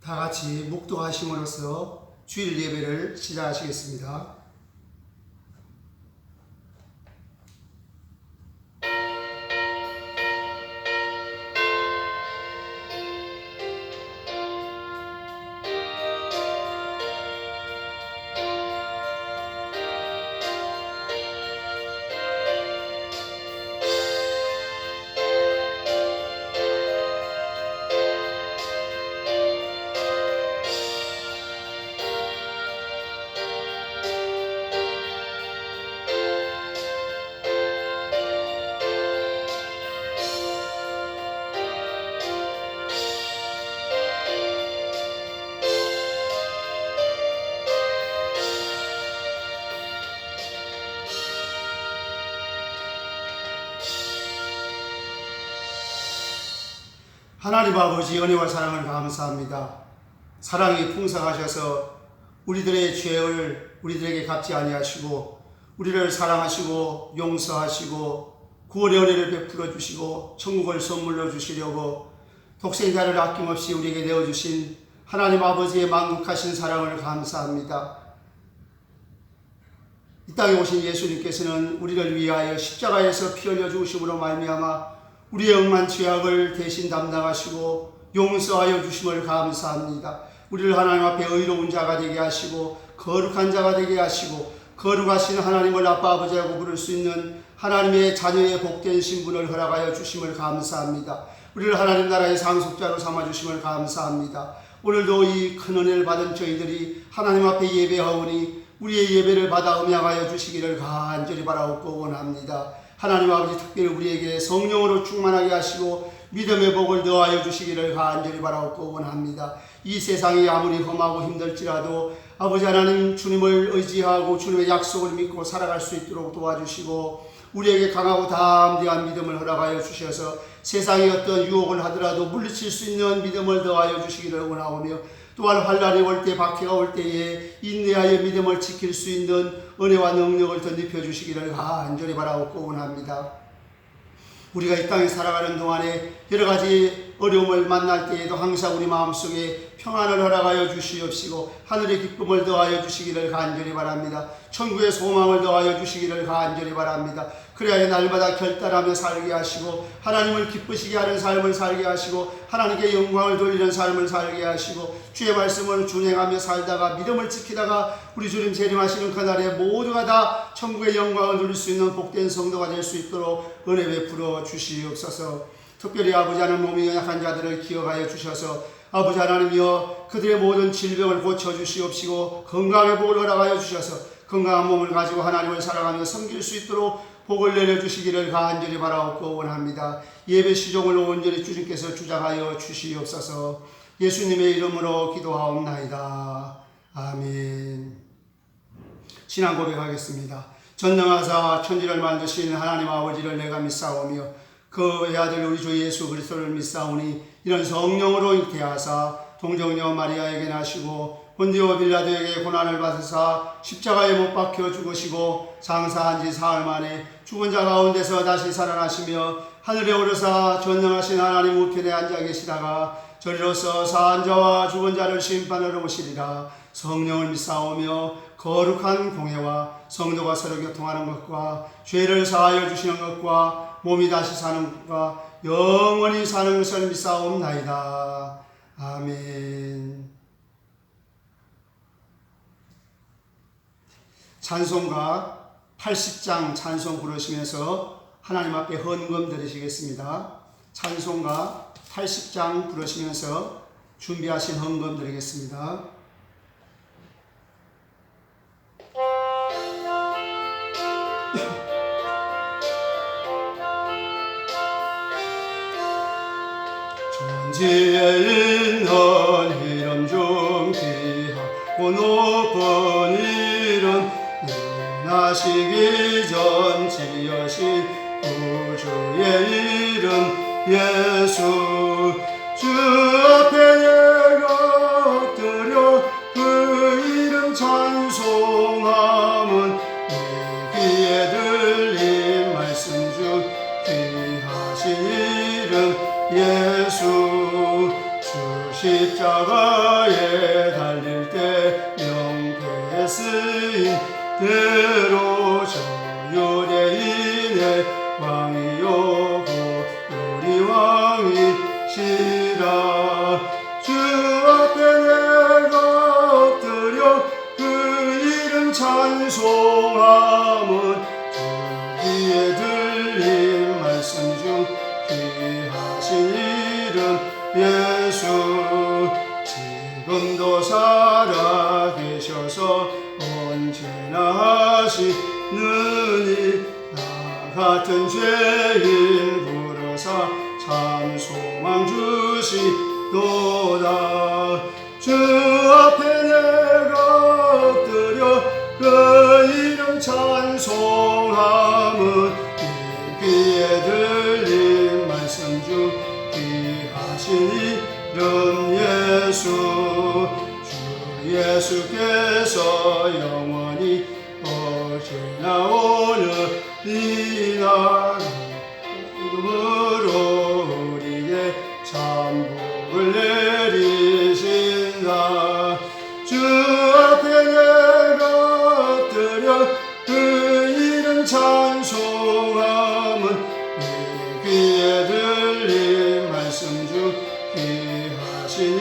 다 같이 묵도하심으로써 주일 예배를 시작하시겠습니다. 하나님 아버지 은혜와 사랑을 감사합니다. 사랑이 풍성하셔서 우리들의 죄를 우리들에게 갚지 아니하시고 우리를 사랑하시고 용서하시고 구원의 은혜를 베풀어 주시고 천국을 선물로 주시려고 독생자를 아낌없이 우리에게 내어주신 하나님 아버지의 만국하신 사랑을 감사합니다. 이 땅에 오신 예수님께서는 우리를 위하여 십자가에서 피 흘려 죽으심으로 말미암아 우리의 억만 죄악을 대신 담당하시고 용서하여 주심을 감사합니다. 우리를 하나님 앞에 의로운 자가 되게 하시고 거룩한 자가 되게 하시고 거룩하신 하나님을 아빠 아버지라고 부를 수 있는 하나님의 자녀의 복된 신분을 허락하여 주심을 감사합니다. 우리를 하나님 나라의 상속자로 삼아주심을 감사합니다. 오늘도 이 큰 은혜를 받은 저희들이 하나님 앞에 예배하오니 우리의 예배를 받아 음양하여 주시기를 간절히 바라옵고 원합니다. 하나님 아버지 특별히 우리에게 성령으로 충만하게 하시고 믿음의 복을 더하여 주시기를 간절히 바라옵고 원합니다. 이 세상이 아무리 험하고 힘들지라도 아버지 하나님 주님을 의지하고 주님의 약속을 믿고 살아갈 수 있도록 도와주시고 우리에게 강하고 담대한 믿음을 허락하여 주셔서 세상에 어떤 유혹을 하더라도 물리칠 수 있는 믿음을 더하여 주시기를 원하오며 또한 환난이 올 때 박해가 올 때에 인내하여 믿음을 지킬 수 있는 은혜와 능력을 덧입혀 주시기를 간절히 바라옵고 원합니다. 우리가 이 땅에 살아가는 동안에 여러 가지 어려움을 만날 때에도 항상 우리 마음속에 평안을 허락하여 주시옵시고 하늘의 기쁨을 더하여 주시기를 간절히 바랍니다. 천국의 소망을 더하여 주시기를 간절히 바랍니다. 그래야 날마다 결단하며 살게 하시고 하나님을 기쁘시게 하는 삶을 살게 하시고 하나님께 영광을 돌리는 삶을 살게 하시고 주의 말씀을 준행하며 살다가 믿음을 지키다가 우리 주님 재림하시는 그날에 모두가 다 천국의 영광을 누릴 수 있는 복된 성도가 될 수 있도록 은혜 베풀어 주시옵소서. 특별히 아버지 하나님 몸이 연약한 자들을 기억하여 주셔서 아버지 하나님이여 그들의 모든 질병을 고쳐주시옵시고 건강의 복을 허락하여 주셔서 건강한 몸을 가지고 하나님을 사랑하며 섬길 수 있도록 복을 내려주시기를 간절히 바라옵고 원합니다. 예배 시종을 온전히 주님께서 주장하여 주시옵소서. 예수님의 이름으로 기도하옵나이다. 아멘. 신앙 고백하겠습니다. 전능하사 천지를 만드신 하나님 아버지를 내가 믿사오며 그 외아들 우리 주 예수 그리스도를 믿사오니 이런 성령으로 잉태하사 동정녀 마리아에게 나시고 본디오 빌라도에게 고난을 받으사 십자가에 못 박혀 죽으시고 장사한 지 사흘 만에 죽은 자 가운데서 다시 살아나시며 하늘에 오르사 전능하신 하나님 우편에 앉아 계시다가 저리로서 사한 자와 죽은 자를 심판하러 오시리라. 성령을 믿사오며 거룩한 공회와 성도가 서로 교통하는 것과 죄를 사하여 주시는 것과 몸이 다시 사는 것과 영원히 사는 것을 믿사옵나이다. 아멘. 찬송가 80장 찬송 부르시면서 하나님 앞에 헌금 드리시겠습니다. 찬송가 80장 부르시면서 준비하신 헌금 드리겠습니다. 천지에 있는 이름 중 귀하고 높은 이름 나시기 전 지으신 구주의 이름 예수 주 앞에 내가 엎드려 그 이름 찬송함은 내 귀에 들린 말씀 중 귀하신 이름 예수 주 십자가 십자가에 달릴 때 명패에 쓰인 대로 저 유대인의 왕이요 우리 왕이시라. 주 앞에 내가 엎드려 그 이름 찬송함은 주 귀에 들린 말씀 중 귀하신 이름 예수. 지금도 살아계셔서 언제나 하시느니 나 같은 죄인 부르사 참 소망 주시도다. 주 앞에 내가 엎드려 그 이름 찬송함은 네 귀에 들린 말씀 중 귀하신 이름 예수. 주 예수께서 영원히 어제나 오늘이나 이름으로 우리에게 참복을 내리신다. 주 앞에 내가 엎드려 그 이름 찬송함은 네 귀에 들린 말씀 중 귀하신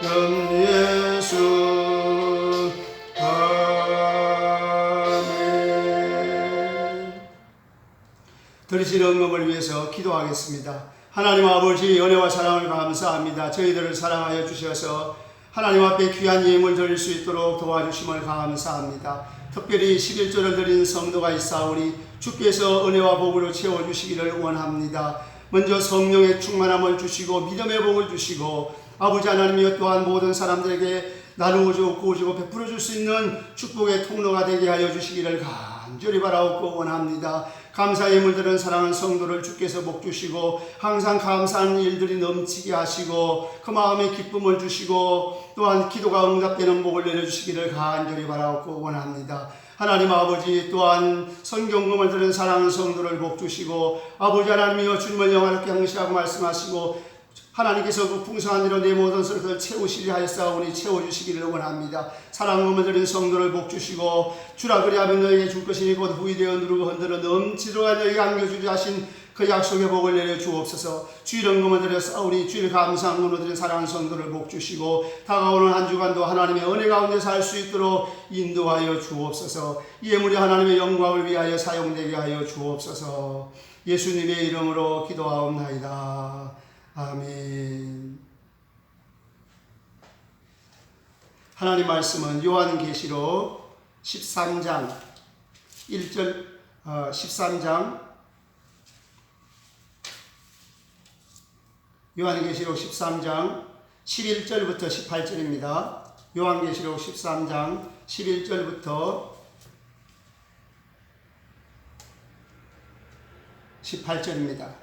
이름 예수. 들으신 응답을 위해서 기도하겠습니다. 하나님 아버지, 은혜와 사랑을 감사합니다. 저희들을 사랑하여 주셔서 하나님 앞에 귀한 예물 드릴 수 있도록 도와주심을 감사합니다. 특별히 11조를 드린 성도가 있사오니 주께서 은혜와 복으로 채워주시기를 원합니다. 먼저 성령의 충만함을 주시고 믿음의 복을 주시고 아버지 하나님이여 또한 모든 사람들에게 나누어주고 구워주고 베풀어 줄 수 있는 축복의 통로가 되게 하여 주시기를 간절히 바라옵고 원합니다. 감사 예물들은 사랑하는 성도를 주께서 복 주시고 항상 감사하는 일들이 넘치게 하시고 그 마음에 기쁨을 주시고 또한 기도가 응답되는 복을 내려주시기를 간절히 바라옵고 원합니다. 하나님 아버지, 또한 성경금을 들은 사랑하는 성도를 복 주시고 아버지 하나님이여 주님을 영화롭게 항시하고 말씀하시고 하나님께서 그 풍성한 일로 내 모든 것을 채우시려 하였사오니 채워주시기를 원합니다. 사랑금을 드린 성도를 복 주시고 주라 그리하면 너에게 줄 것이니 곧 후이되어 누르고 흔들어 넘치도록 너에게 안겨주려 하신 그 약속의 복을 내려 주옵소서. 주일은 금을 드려 싸우니 주일 감사한 금을 드린 사랑하는 성도를 복 주시고 다가오는 한 주간도 하나님의 은혜 가운데 살 수 있도록 인도하여 주옵소서. 이 예물이 하나님의 영광을 위하여 사용되게 하여 주옵소서. 예수님의 이름으로 기도하옵나이다. 아멘. 하나님 말씀은 요한계시록 13장 1절 13장 요한계시록 13장 11절부터 18절입니다. 요한계시록 13장 11절부터 18절입니다.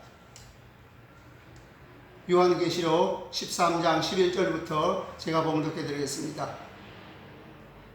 요한계시록 13장 11절부터 제가 봉독해 드리겠습니다.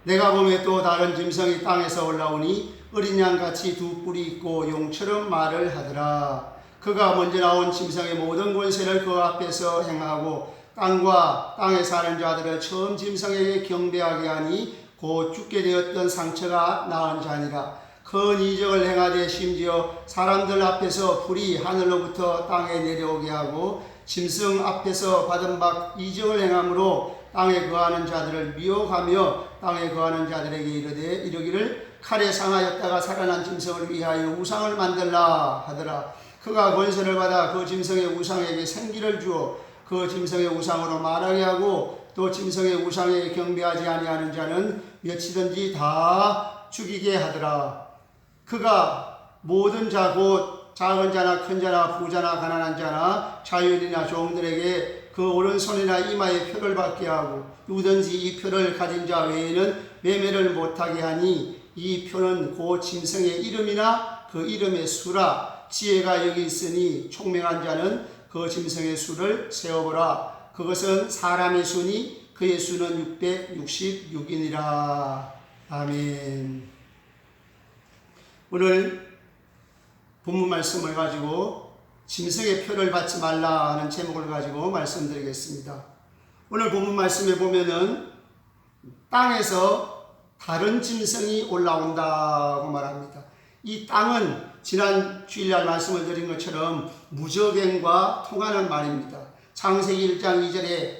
내가 보매 또 다른 짐승이 땅에서 올라오니 어린 양같이 두 뿔이 있고 용처럼 말을 하더라. 그가 먼저 나온 짐승의 모든 권세를 그 앞에서 행하고 땅과 땅에 사는 자들을 처음 짐승에게 경배하게 하니 곧 죽게 되었던 상처가 나은 자니라. 큰 이적을 행하되 심지어 사람들 앞에서 불이 하늘로부터 땅에 내려오게 하고 짐승 앞에서 받은 바 이적을 행함으로 땅에 거하는 자들을 미혹하며 땅에 거하는 자들에게 이르기를 칼에 상하였다가 살아난 짐승을 위하여 우상을 만들라 하더라. 그가 권세를 받아 그 짐승의 우상에게 생기를 주어 그 짐승의 우상으로 말하게 하고 또 짐승의 우상에 경배하지 아니하는 자는 몇이든지 다 죽이게 하더라. 그가 모든 자 곧 작은 자나 큰 자나 부자나 가난한 자나 자유인이나 종들에게 그 오른손이나 이마에 표를 받게 하고 누구든지 이 표를 가진 자 외에는 매매를 못하게 하니 이 표는 곧 짐승의 이름이나 그 이름의 수라. 지혜가 여기 있으니 총명한 자는 그 짐승의 수를 세어보라. 그것은 사람의 수니 그의 수는 666이니라. 아멘. 오늘 본문 말씀을 가지고 짐승의 표를 받지 말라 하는 제목을 가지고 말씀드리겠습니다. 오늘 본문 말씀에 보면은 땅에서 다른 짐승이 올라온다고 말합니다. 이 땅은 지난 주일날 말씀을 드린 것처럼 무적행과 통하는 말입니다. 창세기 1장 2절에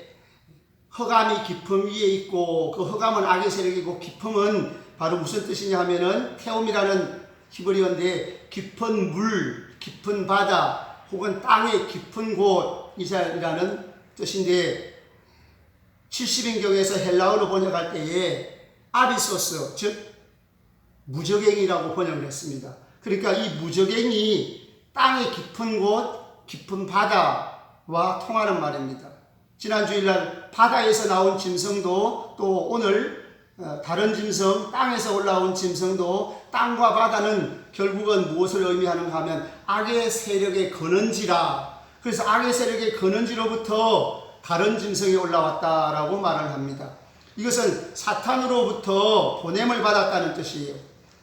흑암이 깊음 위에 있고 그 흑암은 악의 세력이고 깊음은 바로 무슨 뜻이냐 하면은 태움이라는 히브리어인데 깊은 물, 깊은 바다 혹은 땅의 깊은 곳이라는 뜻인데 70인경에서 헬라어로 번역할 때에 아비소스 즉 무적행이라고 번역을 했습니다. 그러니까 이 무적행이 땅의 깊은 곳, 깊은 바다와 통하는 말입니다. 지난 주일날 바다에서 나온 짐승도 또 오늘 다른 짐승, 땅에서 올라온 짐승도 땅과 바다는 결국은 무엇을 의미하는가 하면 악의 세력의 근원지라. 그래서 악의 세력의 근원지로부터 다른 짐승이 올라왔다라고 말을 합니다. 이것은 사탄으로부터 보냄을 받았다는 뜻이에요.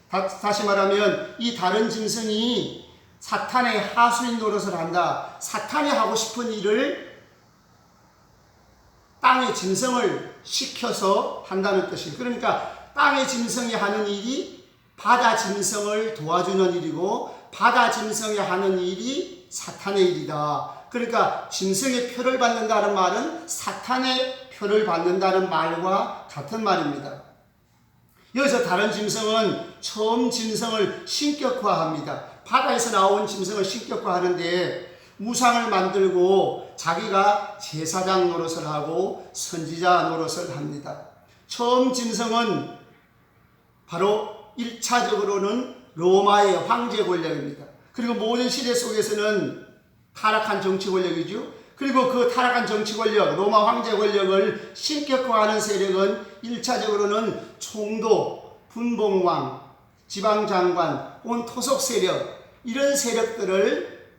다시 말하면 이 다른 짐승이 사탄의 하수인 노릇을 한다. 사탄이 하고 싶은 일을 땅의 짐승을 시켜서 한다는 뜻이에요. 그러니까 땅의 짐승이 하는 일이 바다 짐승을 도와주는 일이고 바다 짐승이 하는 일이 사탄의 일이다. 그러니까 짐승의 표를 받는다는 말은 사탄의 표를 받는다는 말과 같은 말입니다. 여기서 다른 짐승은 처음 짐승을 신격화합니다. 바다에서 나온 짐승을 신격화하는데 우상을 만들고 자기가 제사장 노릇을 하고 선지자 노릇을 합니다. 처음 짐승은 바로 1차적으로는 로마의 황제 권력입니다. 그리고 모든 시대 속에서는 타락한 정치 권력이죠. 그리고 그 타락한 정치 권력, 로마 황제 권력을 신격화하는 세력은 1차적으로는 총독, 분봉왕, 지방장관, 온 토속 세력 이런 세력들을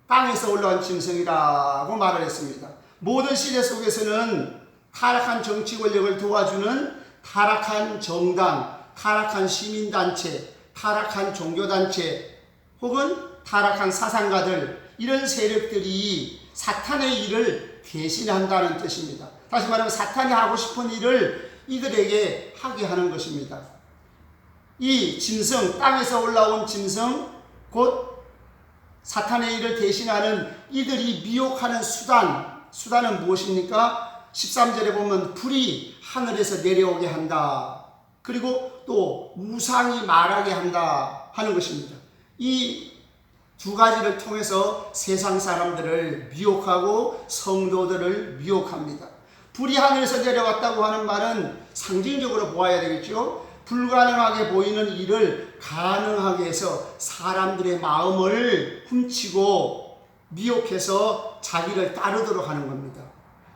땅에서 올라온 짐승이라고 말을 했습니다. 모든 시대 속에서는 타락한 정치 권력을 도와주는 타락한 정당, 타락한 시민단체, 타락한 종교단체 혹은 타락한 사상가들 이런 세력들이 사탄의 일을 대신한다는 뜻입니다. 다시 말하면 사탄이 하고 싶은 일을 이들에게 하게 하는 것입니다. 이 짐승, 땅에서 올라온 짐승 곧 사탄의 일을 대신하는 이들이 미혹하는 수단은 무엇입니까? 13절에 보면 불이 하늘에서 내려오게 한다. 그리고 또 우상이 말하게 한다 하는 것입니다. 이 두 가지를 통해서 세상 사람들을 미혹하고 성도들을 미혹합니다. 불이 하늘에서 내려왔다고 하는 말은 상징적으로 보아야 되겠죠. 불가능하게 보이는 일을 가능하게 해서 사람들의 마음을 훔치고 미혹해서 자기를 따르도록 하는 겁니다.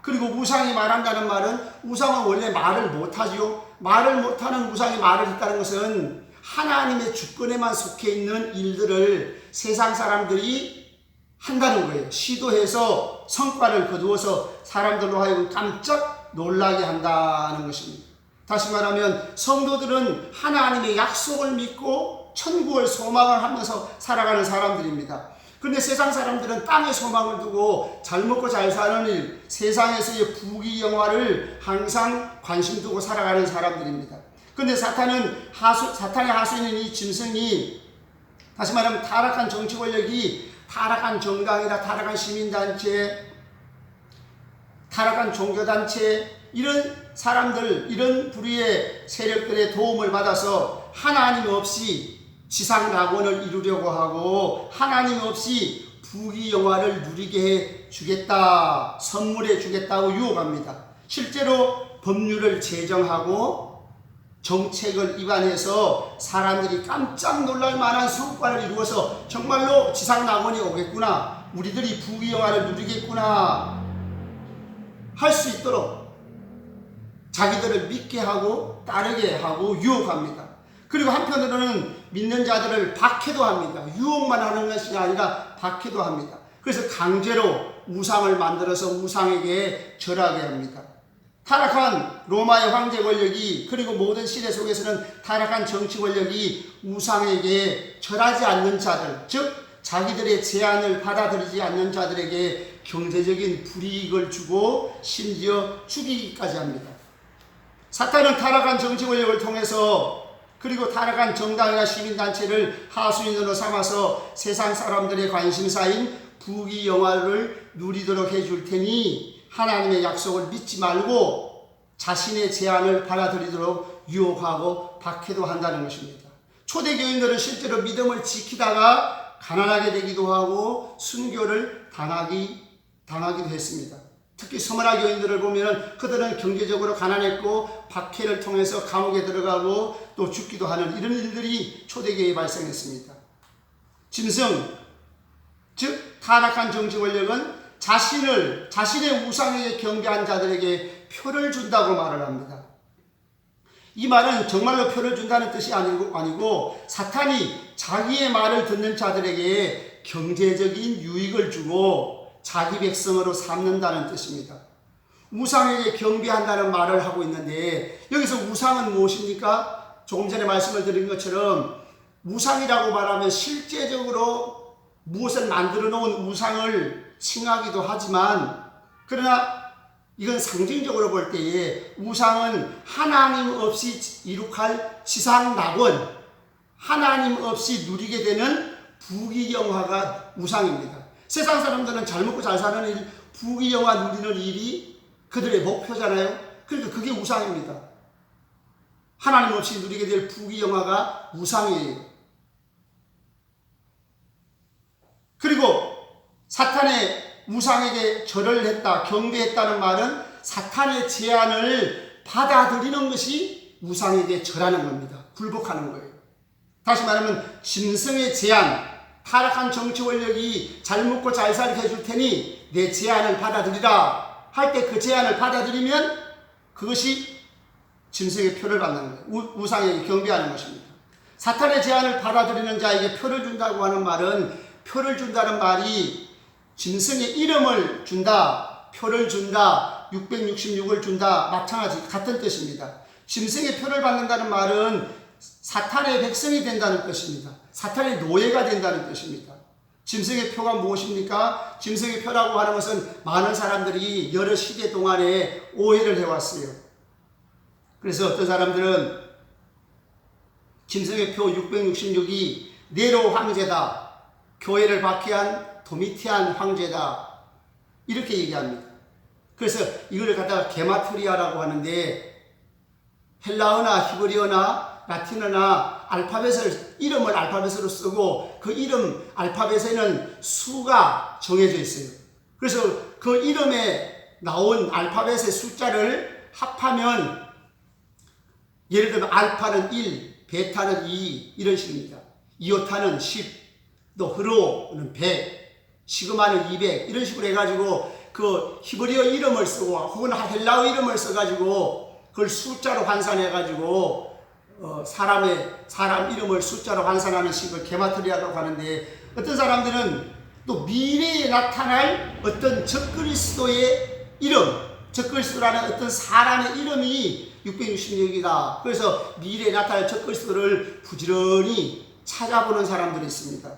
그리고 우상이 말한다는 말은 우상은 원래 말을 못하죠. 말을 못하는 우상이 말을 했다는 것은 하나님의 주권에만 속해 있는 일들을 세상 사람들이 한다는 거예요. 시도해서 성과를 거두어서 사람들로 하여금 깜짝 놀라게 한다는 것입니다. 다시 말하면 성도들은 하나님의 약속을 믿고 천국을 소망을 하면서 살아가는 사람들입니다. 그런데 세상 사람들은 땅에 소망을 두고 잘 먹고 잘 사는 일, 세상에서의 부귀영화를 항상 관심 두고 살아가는 사람들입니다. 그런데 사탄의 하수인인 이 짐승이 다시 말하면 타락한 정치 권력이 타락한 정당이나 타락한 시민단체, 타락한 종교단체 이런 사람들, 이런 불의의 세력들의 도움을 받아서 하나님 없이 지상낙원을 이루려고 하고 하나님 없이 부귀영화를 누리게 해주겠다, 선물해 주겠다고 유혹합니다. 실제로 법률을 제정하고 정책을 위반해서 사람들이 깜짝 놀랄 만한 성과를 이루어서 정말로 지상낙원이 오겠구나, 우리들이 부귀영화를 누리겠구나 할 수 있도록 자기들을 믿게 하고 따르게 하고 유혹합니다. 그리고 한편으로는 믿는 자들을 박해도 합니다. 유혹만 하는 것이 아니라 박해도 합니다. 그래서 강제로 우상을 만들어서 우상에게 절하게 합니다. 타락한 로마의 황제 권력이 그리고 모든 시대 속에서는 타락한 정치 권력이 우상에게 절하지 않는 자들, 즉 자기들의 제안을 받아들이지 않는 자들에게 경제적인 불이익을 주고 심지어 죽이기까지 합니다. 사탄은 타락한 정치 권력을 통해서 그리고 타락한 정당이나 시민단체를 하수인으로 삼아서 세상 사람들의 관심사인 부귀영화를 누리도록 해줄 테니 하나님의 약속을 믿지 말고 자신의 제안을 받아들이도록 유혹하고 박해도 한다는 것입니다. 초대교인들은 실제로 믿음을 지키다가 가난하게 되기도 하고 순교를 당하기도 했습니다. 특히 서머나 교인들을 보면 그들은 경제적으로 가난했고 박해를 통해서 감옥에 들어가고 또 죽기도 하는 이런 일들이 초대교회에 발생했습니다. 짐승, 즉 타락한 정치 권력은 자신의 우상에게 경배한 자들에게 표를 준다고 말을 합니다. 이 말은 정말로 표를 준다는 뜻이 아니고 사탄이 자기의 말을 듣는 자들에게 경제적인 유익을 주고 자기 백성으로 삼는다는 뜻입니다. 우상에게 경배한다는 말을 하고 있는데 여기서 우상은 무엇입니까? 조금 전에 말씀을 드린 것처럼 우상이라고 말하면 실제적으로 무엇을 만들어 놓은 우상을 칭하기도 하지만 그러나 이건 상징적으로 볼 때에 우상은 하나님 없이 이룩할 지상낙원, 하나님 없이 누리게 되는 부귀영화가 우상입니다. 세상 사람들은 잘 먹고 잘 사는 일, 부귀영화 누리는 일이 그들의 목표잖아요. 그러니까 그게 우상입니다. 하나님 없이 누리게 될 부귀영화가 우상이에요. 그리고 사탄의 우상에게 절을 했다, 경배했다는 말은 사탄의 제안을 받아들이는 것이 우상에게 절하는 겁니다. 굴복하는 거예요. 다시 말하면 짐승의 제안, 타락한 정치 권력이 잘 먹고 잘 살게 해줄 테니 내 제안을 받아들이라 할 때 그 제안을 받아들이면 그것이 짐승의 표를 받는 거예요. 우상에게 경배하는 것입니다. 사탄의 제안을 받아들이는 자에게 표를 준다고 하는 말은 표를 준다는 말이 짐승의 이름을 준다, 표를 준다, 666을 준다 마찬가지 같은 뜻입니다. 짐승의 표를 받는다는 말은 사탄의 백성이 된다는 뜻입니다. 사탄의 노예가 된다는 뜻입니다. 짐승의 표가 무엇입니까? 짐승의 표라고 하는 것은 많은 사람들이 여러 시대 동안에 오해를 해왔어요. 그래서 어떤 사람들은 짐승의 표 666이 네로 황제다, 교회를 박해한 도미티안 황제다 이렇게 얘기합니다. 그래서 이걸 갖다가 게마트리아라고 하는데 헬라어나 히브리어나 라틴어나 이름을 알파벳으로 쓰고 그 이름 알파벳에는 수가 정해져 있어요. 그래서 그 이름에 나온 알파벳의 숫자를 합하면 예를 들면 알파는 1, 베타는 2 이런 식입니다. 이오타는 10, 또 흐로는 100, 시그마는 200 이런 식으로 해가지고 그 히브리어 이름을 쓰고 혹은 헬라어 이름을 써가지고 그걸 숫자로 환산해가지고 사람 이름을 숫자로 환산하는 식을 게마트리아라고 하는데 어떤 사람들은 또 미래에 나타날 어떤 적그리스도의 이름, 적그리스도라는 어떤 사람의 이름이 666이다. 그래서 미래에 나타날 적그리스도를 부지런히 찾아보는 사람들이 있습니다.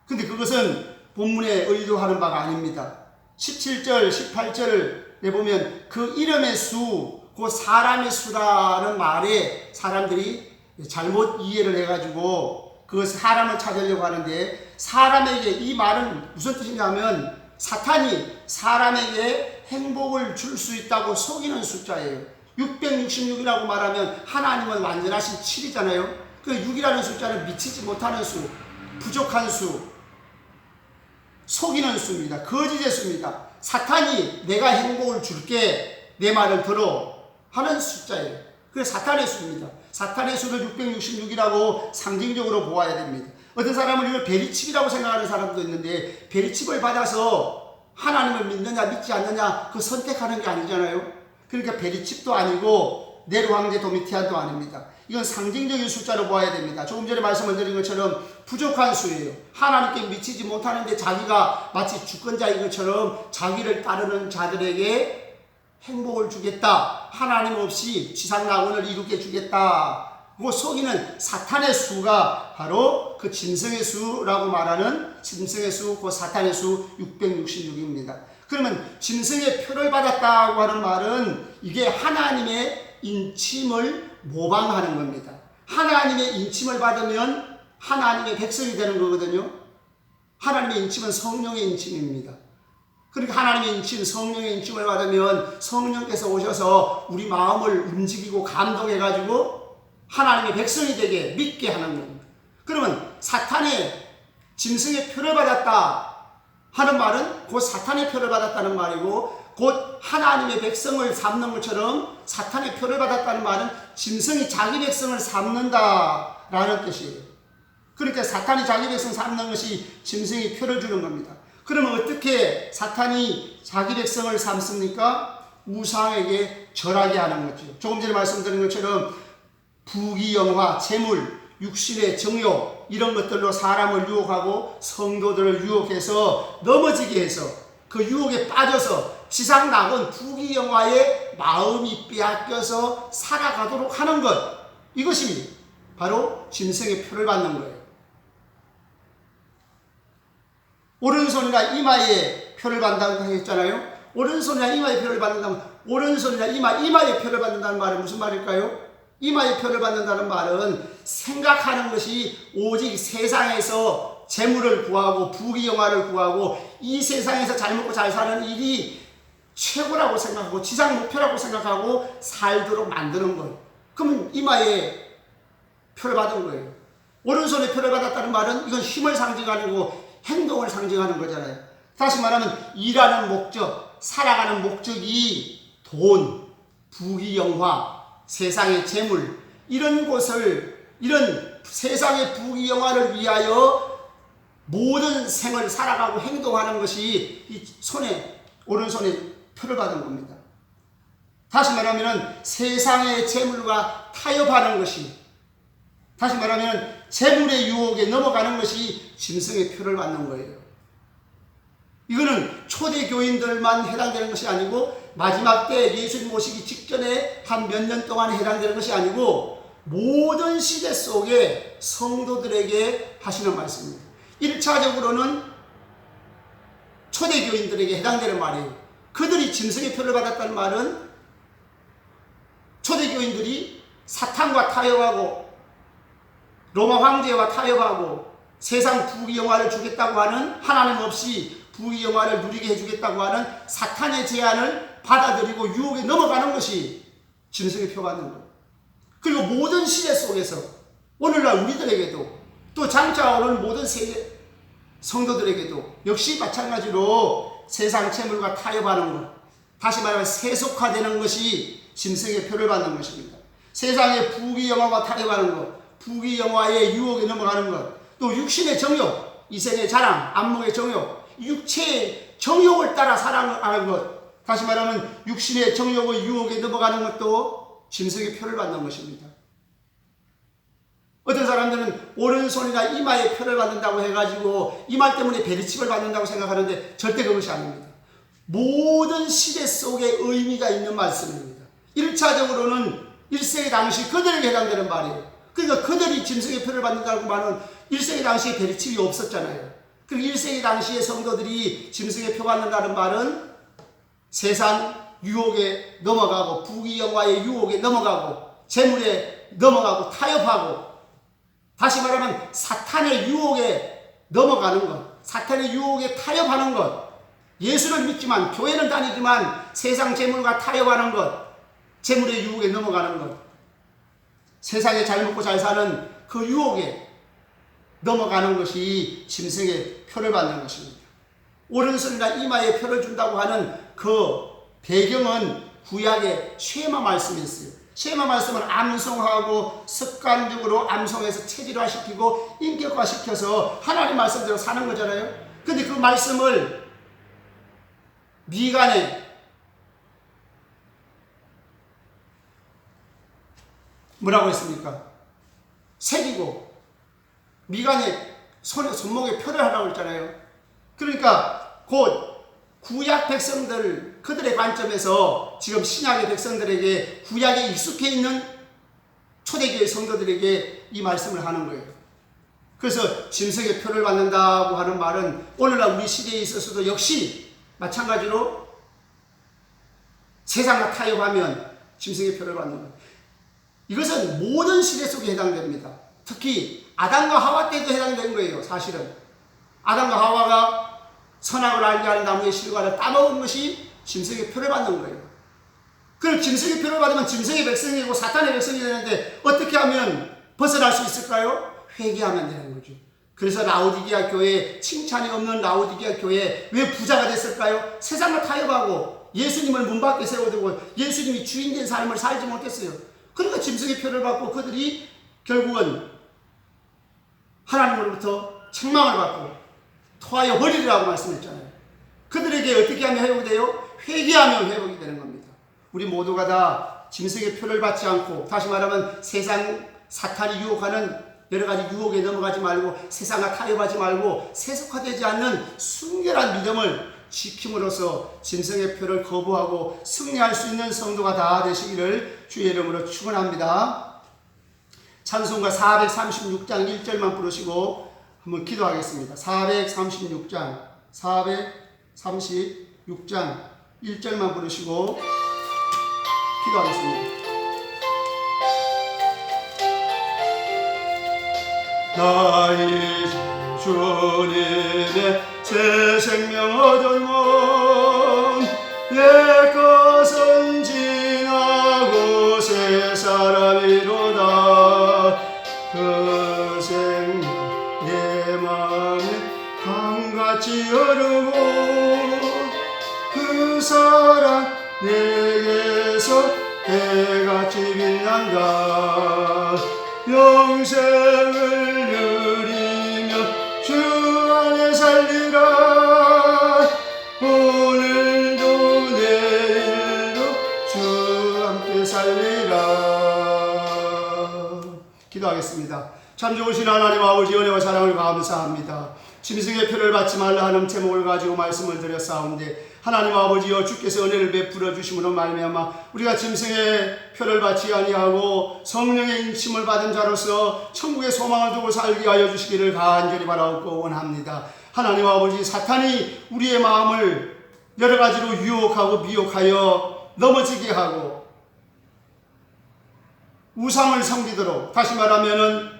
근데 그것은 본문에 의도하는 바가 아닙니다. 17절, 18절을 내보면 그 이름의 수, 그 사람의 수라는 말에 사람들이 잘못 이해를 해가지고 그 사람을 찾으려고 하는데 사람에게 이 말은 무슨 뜻이냐면 사탄이 사람에게 행복을 줄 수 있다고 속이는 숫자예요. 666이라고 말하면 하나님은 완전하신 7이잖아요. 그 6이라는 숫자는 미치지 못하는 수, 부족한 수, 속이는 수입니다. 거짓의 수입니다. 사탄이 내가 행복을 줄게 내 말을 들어 하는 숫자예요. 그게 사탄의 수입니다. 사탄의 수를 666이라고 상징적으로 보아야 됩니다. 어떤 사람은 이걸 베리칩이라고 생각하는 사람도 있는데 베리칩을 받아서 하나님을 믿느냐 믿지 않느냐 그 선택하는 게 아니잖아요. 그러니까 베리칩도 아니고 네로 황제 도미티안도 아닙니다. 이건 상징적인 숫자로 보아야 됩니다. 조금 전에 말씀을 드린 것처럼 부족한 수예요. 하나님께 미치지 못하는데 자기가 마치 주권자인 것처럼 자기를 따르는 자들에게 행복을 주겠다. 하나님 없이 지상낙원을 이루게 주겠다. 그 속이는 사탄의 수가 바로 그 짐승의 수라고 말하는 짐승의 수, 그 사탄의 수 666입니다. 그러면 짐승의 표를 받았다고 하는 말은 이게 하나님의 인침을 모방하는 겁니다. 하나님의 인침을 받으면 하나님의 백성이 되는 거거든요. 하나님의 인침은 성령의 인침입니다. 그러니까 하나님의 인침, 성령의 인침을 받으면 성령께서 오셔서 우리 마음을 움직이고 감동해가지고 하나님의 백성이 되게 믿게 하는 겁니다. 그러면 사탄의 짐승의 표를 받았다 하는 말은 곧 사탄의 표를 받았다는 말이고, 곧 하나님의 백성을 삼는 것처럼 사탄의 표를 받았다는 말은 짐승이 자기 백성을 삼는다라는 뜻이에요. 그러니까 사탄이 자기 백성 삼는 것이 짐승이 표를 주는 겁니다. 그러면 어떻게 사탄이 자기 백성을 삼습니까? 우상에게 절하게 하는 거죠. 조금 전에 말씀드린 것처럼 부귀영화, 재물, 육신의 정욕 이런 것들로 사람을 유혹하고 성도들을 유혹해서 넘어지게 해서 그 유혹에 빠져서 지상낙원 부귀영화에 마음이 빼앗겨서 살아가도록 하는 것, 이것이 바로 짐승의 표를 받는 거예요. 오른손이나 이마에 표를 받는다고 했잖아요. 오른손이나 이마에 표를 받는다면 오른손이나 이마에 표를 받는다는 말은 무슨 말일까요? 이마에 표를 받는다는 말은 생각하는 것이 오직 세상에서 재물을 구하고 부귀영화를 구하고 이 세상에서 잘 먹고 잘 사는 일이 최고라고 생각하고 지상 목표라고 생각하고 살도록 만드는 거예요. 그러면 이마에 표를 받은 거예요. 오른손에 표를 받았다는 말은 이건 힘을 상징하고 행동을 상징하는 거잖아요. 다시 말하면 일하는 목적, 살아가는 목적이 돈, 부귀영화, 세상의 재물, 이런 곳을, 이런 세상의 부귀영화를 위하여 모든 생을 살아가고 행동하는 것이 이 손에, 오른손에 표를 받은 겁니다. 다시 말하면 세상의 재물과 타협하는 것이, 다시 말하면 재물의 유혹에 넘어가는 것이 짐승의 표를 받는 거예요. 이거는 초대 교인들만 해당되는 것이 아니고 마지막 때 예수님 오시기 직전에 한 몇 년 동안 해당되는 것이 아니고 모든 시대 속에 성도들에게 하시는 말씀입니다. 1차적으로는 초대 교인들에게 해당되는 말이에요. 그들이 짐승의 표를 받았다는 말은 초대 교인들이 사탄과 타협하고 로마 황제와 타협하고 세상 부귀영화를 주겠다고 하는, 하나님 없이 부귀영화를 누리게 해주겠다고 하는 사탄의 제안을 받아들이고 유혹에 넘어가는 것이 짐승의 표 받는 거예요. 그리고 모든 시대 속에서 오늘날 우리들에게도 또 장차 오는 모든 세계 성도들에게도 역시 마찬가지로 세상 재물과 타협하는 것, 다시 말하면 세속화되는 것이 짐승의 표를 받는 것입니다. 세상의 부귀영화와 타협하는 것, 부귀영화의 유혹에 넘어가는 것, 또 육신의 정욕, 이생의 자랑, 안목의 정욕, 육체의 정욕을 따라 살아가는 것, 다시 말하면 육신의 정욕의 유혹에 넘어가는 것도 짐승의 표를 받는 것입니다. 어떤 사람들은 오른손이나 이마에 표를 받는다고 해가지고 이마 때문에 베리칩을 받는다고 생각하는데 절대 그것이 아닙니다. 모든 시대 속에 의미가 있는 말씀입니다. 1차적으로는 1세기 당시 그들에게 해당되는 말이에요. 그러니까 그들이 짐승의 표를 받는다고 말은 1세기 당시에 베리칩이 없었잖아요. 그리고 1세기 당시의 성도들이 짐승의 표 받는다는 말은 세상 유혹에 넘어가고 부귀영화의 유혹에 넘어가고 재물에 넘어가고 타협하고, 다시 말하면 사탄의 유혹에 넘어가는 것, 사탄의 유혹에 타협하는 것, 예수를 믿지만 교회는 다니지만 세상 재물과 타협하는 것, 재물의 유혹에 넘어가는 것, 세상에 잘 먹고 잘 사는 그 유혹에 넘어가는 것이 짐승의 표를 받는 것입니다. 오른손이나 이마에 표를 준다고 하는 그 배경은 구약의 쉐마 말씀이었어요. 쉐마 말씀은 암송하고 습관적으로 암송해서 체질화시키고 인격화시켜서 하나님 말씀대로 사는 거잖아요. 근데 그 말씀을 미간에 뭐라고 했습니까? 새기고 미간에 손목에 표를 하라고 했잖아요. 그러니까 곧 구약 백성들, 그들의 관점에서 지금 신약의 백성들에게 구약에 익숙해 있는 초대교회 성도들에게 이 말씀을 하는 거예요. 그래서 짐승의 표를 받는다고 하는 말은 오늘날 우리 시대에 있어서도 역시 마찬가지로 세상과 타협하면 짐승의 표를 받는 거예요. 이것은 모든 시대 속에 해당됩니다. 특히 아담과 하와 때도 해당된 거예요. 사실은 아담과 하와가 선악을 알게 하는 나무의 실과를 따먹은 것이 짐승의 표를 받는 거예요. 그럼 짐승의 표를 받으면 짐승의 백성이고 사탄의 백성이 되는데 어떻게 하면 벗어날 수 있을까요? 회개하면 되는 거죠. 그래서 라오디게아 교회, 칭찬이 없는 라오디게아 교회 왜 부자가 됐을까요? 세상과 타협하고 예수님을 문 밖에 세워두고 예수님이 주인된 삶을 살지 못했어요. 그러니까 짐승의 표를 받고 그들이 결국은 하나님으로부터 책망을 받고 토하여 버리리라고 말씀했잖아요. 그들에게 어떻게 하면 회복이 돼요? 회개하면 회복이 되는 겁니다. 우리 모두가 다 짐승의 표를 받지 않고, 다시 말하면 세상 사탄이 유혹하는 여러 가지 유혹에 넘어가지 말고 세상과 타협하지 말고 세속화되지 않는 순결한 믿음을 지킴으로써 짐승의 표를 거부하고 승리할 수 있는 성도가 다 되시기를 주의 이름으로 축원합니다. 찬송가 436장 1절만 부르시고 한번 기도하겠습니다. 436장 1절만 부르시고 기도하겠습니다. 나의 주님의 새 생명 얻었문 옛것은 지나고 새 사람이로다. 그 생명 내 맘에 강같이 흐르고 그 사랑 내게서 해같이 빛난다. 영생을 누리며 주 안에 살리라. 오늘도 내일도 주 함께 살리라. 기도하겠습니다. 참 좋으신 하나님 아버지, 은혜와 사랑을 감사합니다. 짐승의 표를 받지 말라 하는 제목을 가지고 말씀을 드렸사온데, 하나님 아버지여, 주께서 은혜를 베풀어 주심으로 말미암아 우리가 짐승의 표를 받지 아니하고 성령의 인침을 받은 자로서 천국의 소망을 두고 살게 하여 주시기를 간절히 바라옵고 원합니다. 하나님 아버지, 사탄이 우리의 마음을 여러 가지로 유혹하고 미혹하여 넘어지게 하고 우상을 섬기도록, 다시 말하면은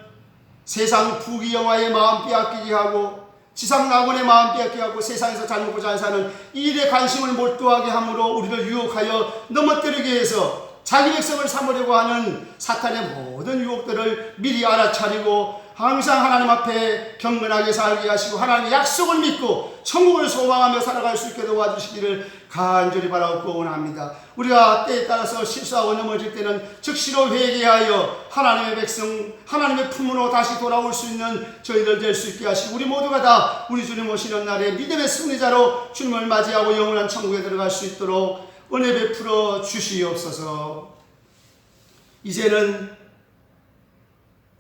세상 부귀영화의 마음 빼앗기게 하고 지상 낙원의 마음 빼앗게 하고 세상에서 잘 먹고 잘 사는 이 일에 관심을 몰두하게 함으로 우리를 유혹하여 넘어뜨리게 해서 자기 백성을 삼으려고 하는 사탄의 모든 유혹들을 미리 알아차리고 항상 하나님 앞에 경건하게 살게 하시고 하나님의 약속을 믿고 천국을 소망하며 살아갈 수 있게 도와주시기를 간절히 바라옵고 원합니다. 우리가 때에 따라서 실수하고 넘어질 때는 즉시로 회개하여 하나님의 백성, 하나님의 품으로 다시 돌아올 수 있는 저희들 될 수 있게 하시고 우리 모두가 다 우리 주님 오시는 날에 믿음의 승리자로 주님을 맞이하고 영원한 천국에 들어갈 수 있도록 은혜 베풀어 주시옵소서. 이제는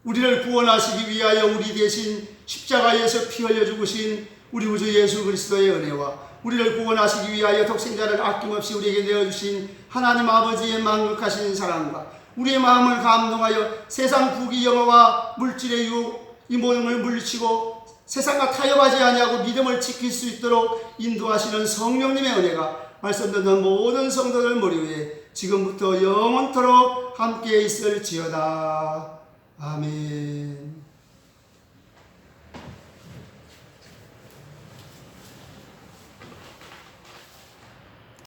우리를 구원하시기 위하여 우리 대신 십자가에서 피 흘려 죽으신 우리 구주 예수 그리스도의 은혜와 우리를 구원하시기 위하여 독생자를 아낌없이 우리에게 내어주신 하나님 아버지의 만극하신 사랑과 우리의 마음을 감동하여 세상 부귀영화와 물질의 유혹 이 모든 걸 물리치고 세상과 타협하지 아니하고 믿음을 지킬 수 있도록 인도하시는 성령님의 은혜가 말씀 듣는 모든 성도들 머리 위에 지금부터 영원토록 함께 있을지어다. 아멘.